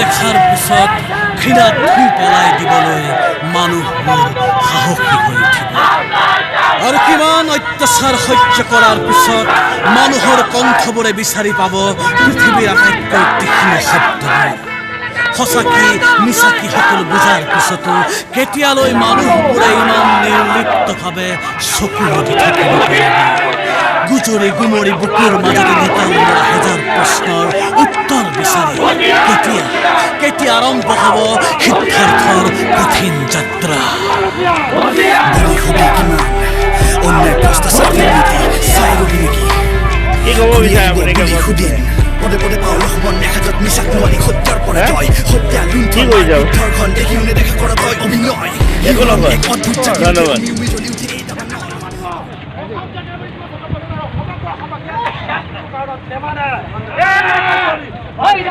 দেখাৰ পিছত ঘৃণাত ধুই পেলাই দিবলৈ মানুহ মোৰ সাহসী হৈ উঠিব আৰু কিমান অত্যাচাৰ সহ্য কৰাৰ পিছত মানুহৰ কণ্ঠবোৰে বিচাৰি পাব পৃথিৱীৰ আটাইতকৈ তীক্ষ্ণ শব্দবোৰ সঁচাকি মিছাকি সকলো বুজাৰ পিছতো কেতিয়ালৈ মানুহবোৰে ইমান নিৰ্লিপ্তভাৱে চকু মুদি থাকিব পাৰিব গুজৰি গুমৰি বুকুৰ মাজতে নিতল হাজাৰ প্ৰশ্নৰ উত্তৰ বিচাৰি কেতিয়া আৰম্ভ হ'ব সিদ্ধাৰ্থৰ কঠিন যাত্ৰা অন্যায় ভ্ৰষ্টাচাৰ চাই ৰবি নেকি পদে পদে পাওল অসমত নেখাজত মিছাক নোৱাৰি সত্যৰ পৰা তই হত্যা লুণ্ঠন ধৰ্ষণ দেখিও নেদেখা কৰা তই অভিনয় এক অদ্ভুত ধন্যবাদ Hey,